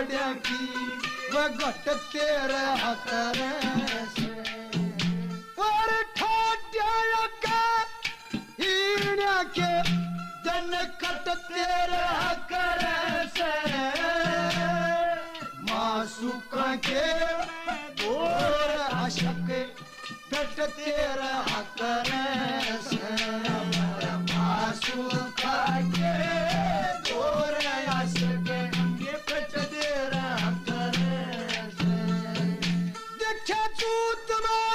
जोड़िया की वह घट तेरा कर और ठाड्या का हीण्या के जन कट तेरा कर मासूका के और आशक घट तेरा कर मासूका के और आशक घट तेरा कर देखे चूत में